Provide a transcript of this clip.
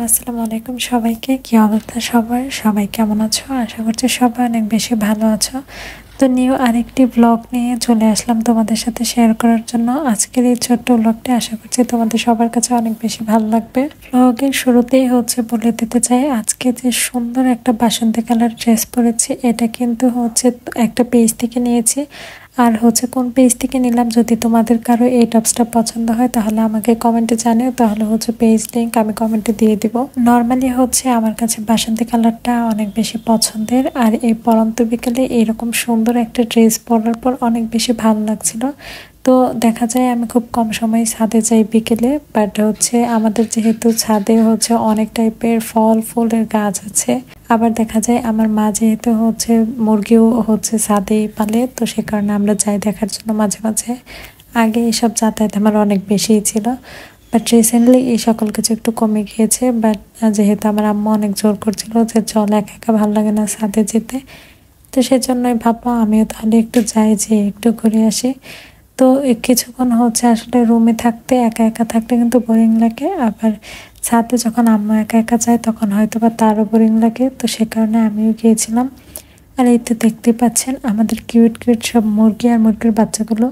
আসসালামু আলাইকুম সবাইকে। কি অবস্থা সবার? সবাই কেমন আছো? আশা করছি সবাই অনেক বেশি ভালো আছো। তো নিউ আরেকটি ব্লগ নিয়ে চলে আসলাম তোমাদের সাথে শেয়ার করার জন্য। আজকের এই ছোট্ট ব্লগটি আশা করছি তোমাদের সবার কাছে অনেক বেশি ভালো লাগবে। ব্লগের শুরুতেই বলে দিতে চাই, আজকে যে সুন্দর একটা বাসন্তী কালার ড্রেস পরেছি, এটা কিন্তু একটা পেজ থেকে নিয়েছি। আর কোন পেজ থেকে নিলাম, যদি তোমাদের কারো এই টপসটা পছন্দ হয় তাহলে আমাকে কমেন্টে জানিও, তাহলে পেজ লিঙ্ক আমি কমেন্টে দিয়ে দিব। নর্মালি আমার কাছে বাসন্তী কালারটা অনেক বেশি পছন্দের, আর এই পরন্ত বিকেলে এরকম সুন্দর একটা ড্রেস পরার পর অনেক বেশি ভালো লাগছিল। তো দেখা যায় আমি খুব কম সময় ছাদে যাই বিকেলে, বাট আমাদের যেহেতু ছাদে অনেক টাইপের ফল ফুলের গাছ আছে, আবার দেখা যায় আমার মা যেহেতু মুরগিও ছাদে পালে, তো সে কারণে আমরা যাই দেখার জন্য মাঝে মাঝে। আগে এসব যাতায়াত আমার অনেক বেশিই ছিল, বাট রিসেন্টলি এই সকল কিছু একটু কমে গিয়েছে। বাট যেহেতু আমার আম্মা অনেক জোর করছিল যে চল, একা একা ভালো লাগে না ছাদে যেতে, তো সেজন্যই ভাবলাম আমিও তাহলে একটু যাই, যে একটু ঘুরে আসি। তো কিছুক্ষণ আসলে রুমে থাকতে, একা একা থাকতে কিন্তু বোরিং লাগে, আবার ছাদে যখন আম্মা একা একা যায় তখন হয়তো বা তারও বোরিং লাগে, তো সে কারণে আমিও গিয়েছিলাম। আর এই তো দেখতে পাচ্ছেন আমাদের কিউট কিউট সব মুরগি আর মুরগির বাচ্চাগুলো।